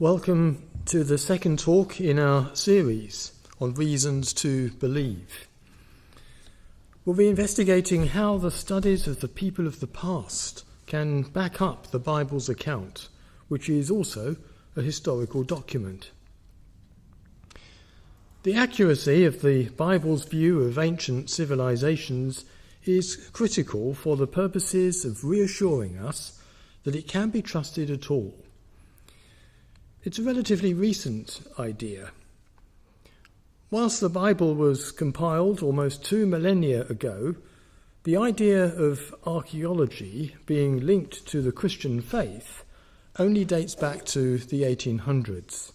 Welcome to the second talk in our series on reasons to believe. We'll be investigating how the studies of the people of the past can back up the Bible's account, which is also a historical document. The accuracy of the Bible's view of ancient civilizations is critical for the purposes of reassuring us that it can be trusted at all. It's a relatively recent idea. Whilst the Bible was compiled almost 2 millennia ago, the idea of archaeology being linked to the Christian faith only dates back to the 1800s.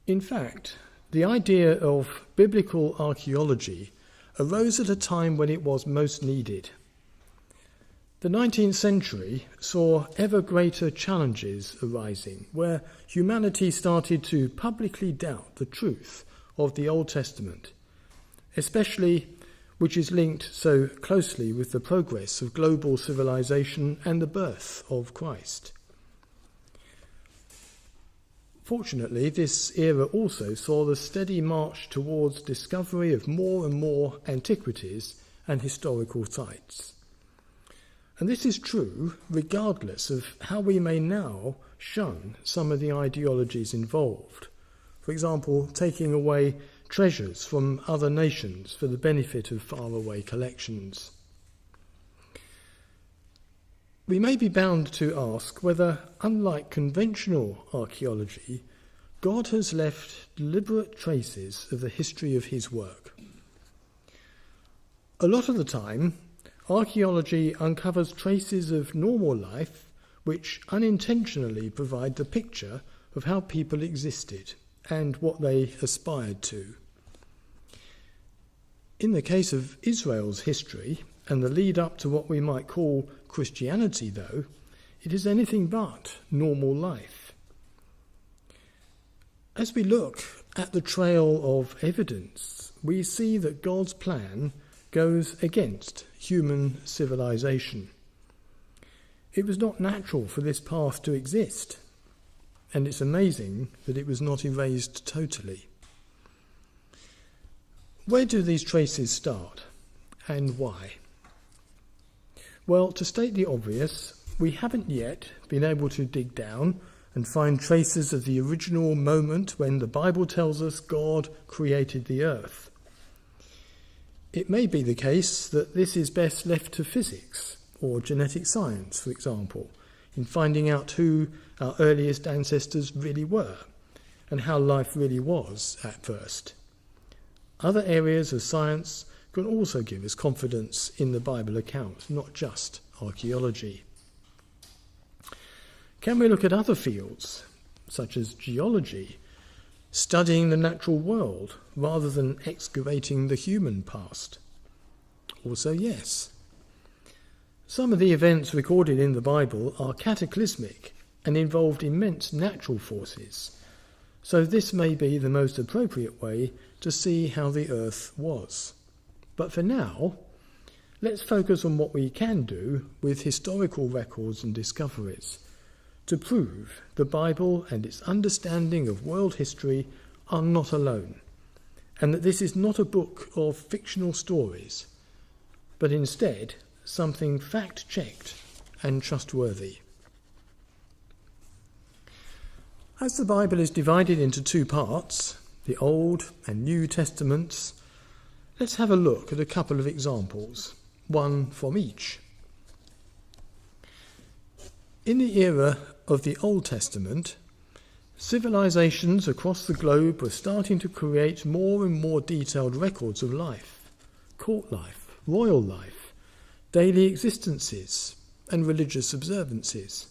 In fact, the idea of biblical archaeology arose at a time when it was most needed. The 19th century saw ever greater challenges arising, where humanity started to publicly doubt the truth of the Old Testament, especially which is linked so closely with the progress of global civilization and the birth of Christ. Fortunately, this era also saw the steady march towards discovery of more and more antiquities and historical sites. And this is true regardless of how we may now shun some of the ideologies involved. For example, taking away treasures from other nations for the benefit of faraway collections. We may be bound to ask whether, unlike conventional archaeology, God has left deliberate traces of the history of his work. A lot of the time, archaeology uncovers traces of normal life which unintentionally provide the picture of how people existed and what they aspired to. In the case of Israel's history and the lead up to what we might call Christianity, though, it is anything but normal life. As we look at the trail of evidence, we see that God's plan goes against human civilization. It was not natural for this path to exist, and it's amazing that it was not erased totally. Where do these traces start, and why? Well, to state the obvious, we haven't yet been able to dig down and find traces of the original moment when the Bible tells us God created the earth. It may be the case that this is best left to physics or genetic science, for example, in finding out who our earliest ancestors really were and how life really was at first. Other areas of science can also give us confidence in the Bible account, not just archaeology. Can we look at other fields, such as geology, studying the natural world rather than excavating the human past? Also, yes. Some of the events recorded in the Bible are cataclysmic and involved immense natural forces, so this may be the most appropriate way to see how the earth was. But for now, let's focus on what we can do with historical records and discoveries to prove the Bible and its understanding of world history are not alone, and that this is not a book of fictional stories, but instead something fact-checked and trustworthy. As the Bible is divided into two parts, the Old and New Testaments, let's have a look at a couple of examples, one from each. In the era of the Old Testament, civilizations across the globe were starting to create more and more detailed records of life, court life, royal life, daily existences, and religious observances.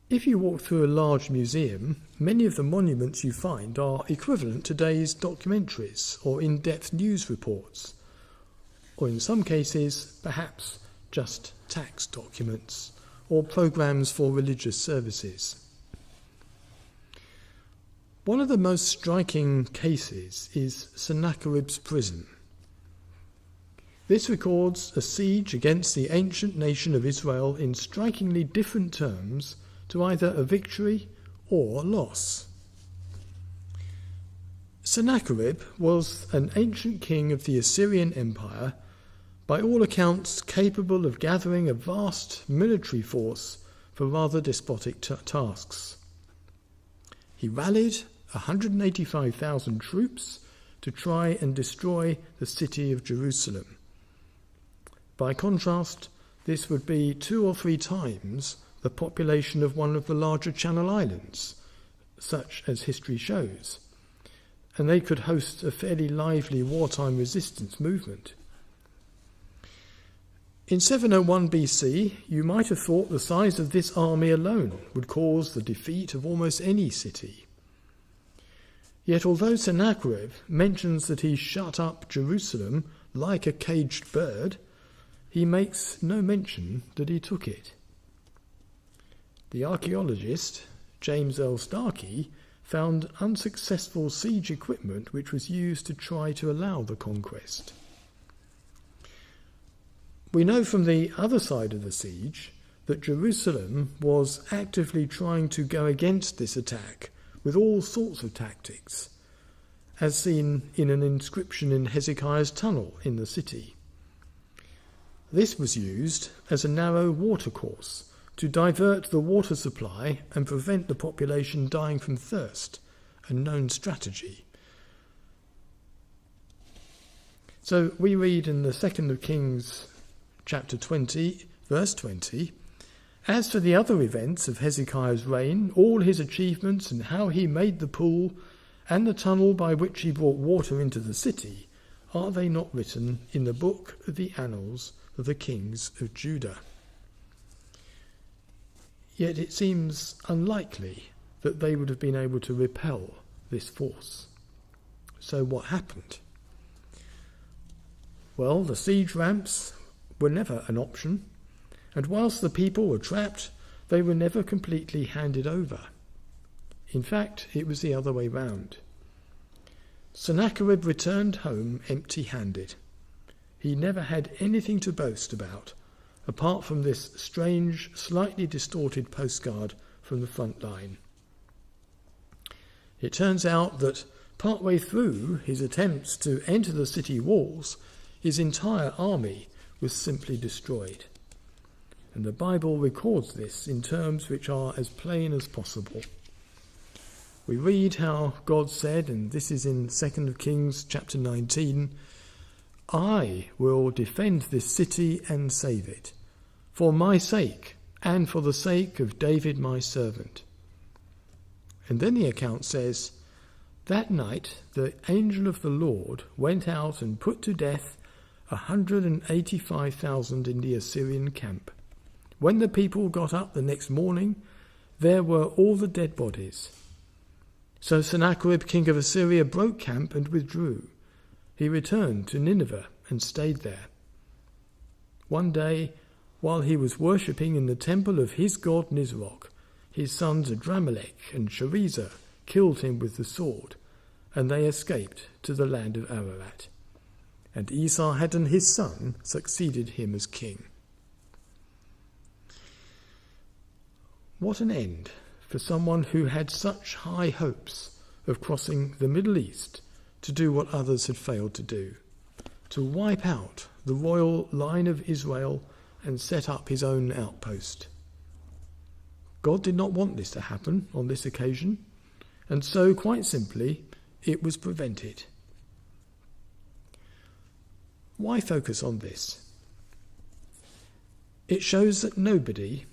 If you walk through a large museum, many of the monuments you find are equivalent to today's documentaries or in-depth news reports, or in some cases, perhaps just tax documents or programs for religious services. One of the most striking cases is Sennacherib's prison. This records a siege against the ancient nation of Israel in strikingly different terms to either a victory or loss. Sennacherib was an ancient king of the Assyrian Empire, by all accounts capable of gathering a vast military force for rather despotic tasks. He rallied 185,000 troops to try and destroy the city of Jerusalem. By contrast, this would be 2 or 3 times the population of one of the larger Channel Islands, such as history shows, and they could host a fairly lively wartime resistance movement. In 701 BC, you might have thought the size of this army alone would cause the defeat of almost any city. Yet although Sennacherib mentions that he shut up Jerusalem like a caged bird, he makes no mention that he took it. The archaeologist James L. Starkey found unsuccessful siege equipment which was used to try to allow the conquest. We know from the other side of the siege that Jerusalem was actively trying to go against this attack with all sorts of tactics, as seen in an inscription in Hezekiah's tunnel in the city. This was used as a narrow watercourse to divert the water supply and prevent the population dying from thirst, a known strategy. So we read in the 2nd of Kings chapter 20, verse 20, "As for the other events of Hezekiah's reign, all his achievements and how he made the pool and the tunnel by which he brought water into the city, are they not written in the book of the annals of the kings of Judah?" Yet it seems unlikely that they would have been able to repel this force. So what happened? Well, the siege ramps were never an option, and whilst the people were trapped, they were never completely handed over. In fact, it was the other way round. Sennacherib returned home empty-handed. He never had anything to boast about, apart from this strange, slightly distorted postcard from the front line. It turns out that partway through his attempts to enter the city walls, his entire army was simply destroyed. And the Bible records this in terms which are as plain as possible. We read how God said, and this is in 2nd of Kings chapter 19, "I will defend this city and save it, for my sake and for the sake of David my servant." And then the account says, "That night the angel of the Lord went out and put to death 185,000 in the Assyrian camp. When the people got up the next morning, there were all the dead bodies. So Sennacherib, king of Assyria, broke camp and withdrew. He returned to Nineveh and stayed there. One day, while he was worshipping in the temple of his god Nisroch, his sons Adramelech and Sharezer killed him with the sword, and they escaped to the land of Ararat. And Esarhaddon his son succeeded him as king." What an end for someone who had such high hopes of crossing the Middle East to do what others had failed to do, to wipe out the royal line of Israel and set up his own outpost. God did not want this to happen on this occasion, and so, quite simply, it was prevented. Why focus on this? It shows that nobody,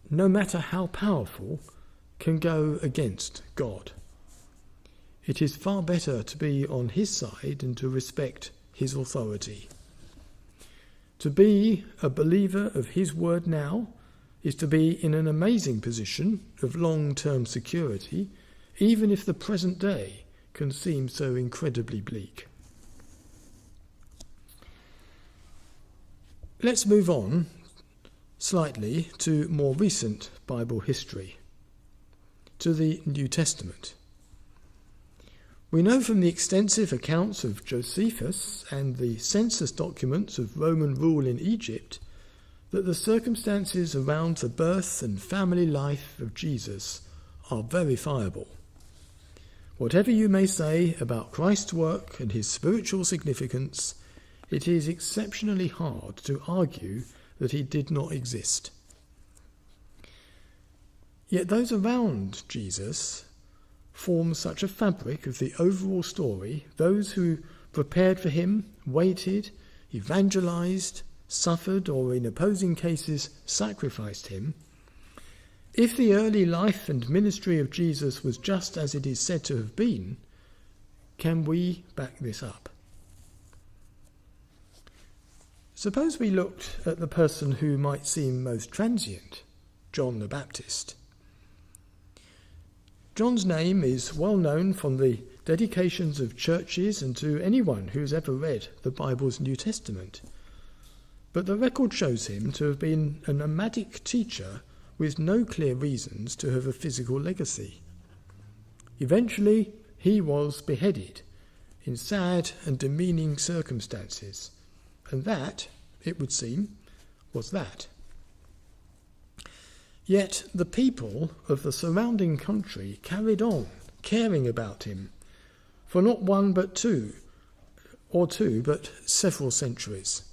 no matter how powerful, can go against God. It is far better to be on his side and to respect his authority. To be a believer of his word now is to be in an amazing position of long-term security, even if the present day can seem so incredibly bleak. Let's move on slightly to more recent Bible history, to the New Testament. We know from the extensive accounts of Josephus and the census documents of Roman rule in Egypt that the circumstances around the birth and family life of Jesus are verifiable. Whatever you may say about Christ's work and his spiritual significance, it is exceptionally hard to argue that he did not exist. Yet those around Jesus form such a fabric of the overall story, those who prepared for him, waited, evangelized, suffered, or in opposing cases sacrificed him. If the early life and ministry of Jesus was just as it is said to have been, can we back this up? Suppose we looked at the person who might seem most transient, John the Baptist. John's name is well known from the dedications of churches and to anyone who's ever read the Bible's New Testament. But the record shows him to have been a nomadic teacher with no clear reasons to have a physical legacy. Eventually, he was beheaded in sad and demeaning circumstances, and that, it would seem, was that. Yet the people of the surrounding country carried on caring about him for not one but two, but several centuries.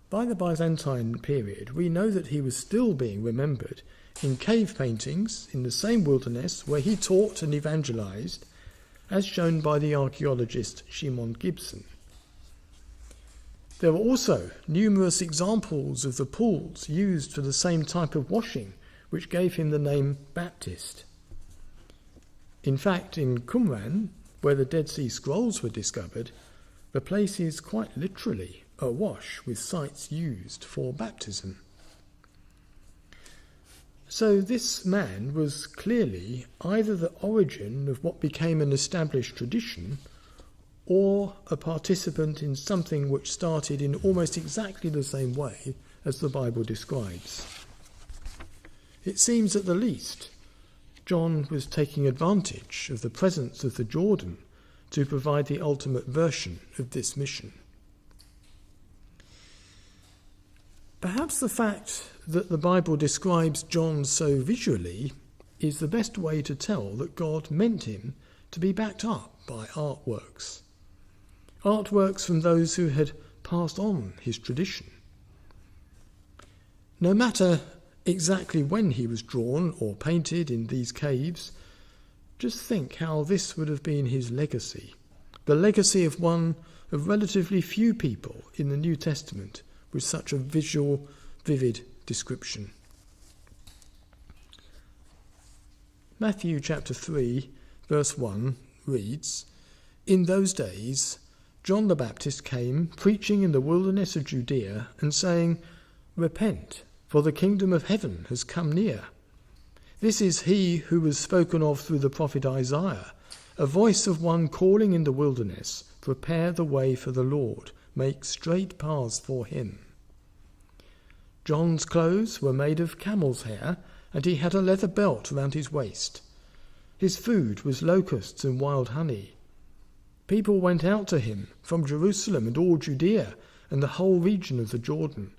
By the Byzantine period, we know that he was still being remembered in cave paintings in the same wilderness where he taught and evangelized, as shown by the archaeologist Shimon Gibson. There were also numerous examples of the pools used for the same type of washing, which gave him the name Baptist. In fact, in Qumran, where the Dead Sea Scrolls were discovered, the place is quite literally awash with sites used for baptism. So this man was clearly either the origin of what became an established tradition or a participant in something which started in almost exactly the same way as the Bible describes. It seems at the least John was taking advantage of the presence of the Jordan to provide the ultimate version of this mission. Perhaps the fact that the Bible describes John so visually is the best way to tell that God meant him to be backed up by artworks from those who had passed on his tradition. No matter exactly when he was drawn or painted in these caves, just think how this would have been his legacy, the legacy of one of relatively few people in the New Testament with such a visual, vivid description. Matthew chapter 3, verse 1 reads, "In those days John the Baptist came, preaching in the wilderness of Judea, and saying, 'Repent, for the kingdom of heaven has come near.' This is he who was spoken of through the prophet Isaiah, a voice of one calling in the wilderness, 'Prepare the way for the Lord, make straight paths for him.' John's clothes were made of camel's hair, and he had a leather belt round his waist. His food was locusts and wild honey. People went out to him from Jerusalem and all Judea and the whole region of the Jordan,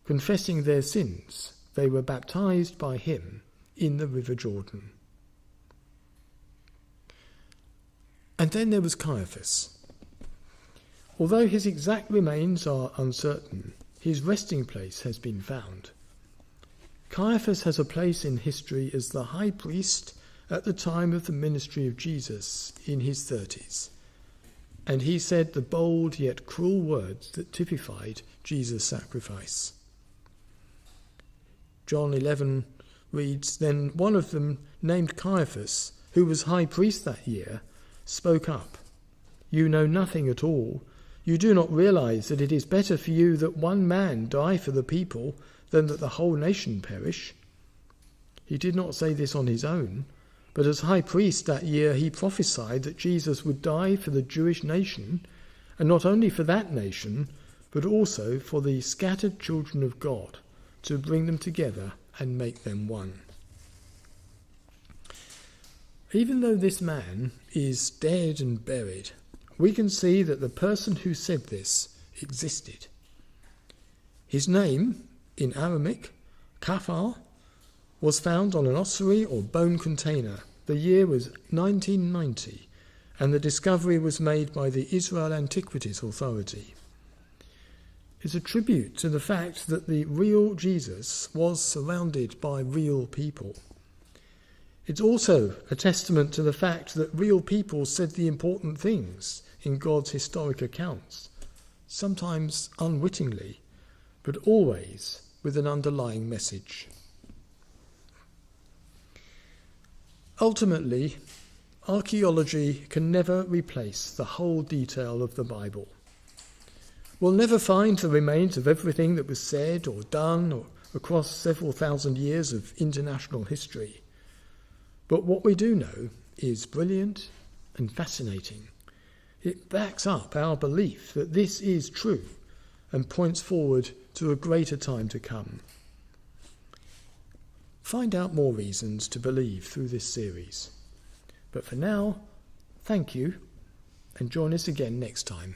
confessing their sins, they were baptized by him in the river Jordan. And then there was Caiaphas. Although his exact remains are uncertain, his resting place has been found. Caiaphas has a place in history as the high priest at the time of the ministry of Jesus in his 30s. And he said the bold yet cruel words that typified Jesus' sacrifice. John 11 reads, "Then one of them, named Caiaphas, who was high priest that year, spoke up. 'You know nothing at all. You do not realize that it is better for you that one man die for the people than that the whole nation perish.' He did not say this on his own, but as high priest that year he prophesied that Jesus would die for the Jewish nation, and not only for that nation, but also for the scattered children of God, to bring them together and make them one." Even though this man is dead and buried, we can see that the person who said this existed. His name, in Aramaic, Kafar, was found on an ossuary or bone container. The year was 1990, and the discovery was made by the Israel Antiquities Authority. It's a tribute to the fact that the real Jesus was surrounded by real people. It's also a testament to the fact that real people said the important things in God's historic accounts, sometimes unwittingly, but always with an underlying message. Ultimately, archaeology can never replace the whole detail of the Bible. We'll never find the remains of everything that was said or done or across several thousand years of international history. But what we do know is brilliant and fascinating. It backs up our belief that this is true and points forward to a greater time to come. Find out more reasons to believe through this series. But for now, thank you, and join us again next time.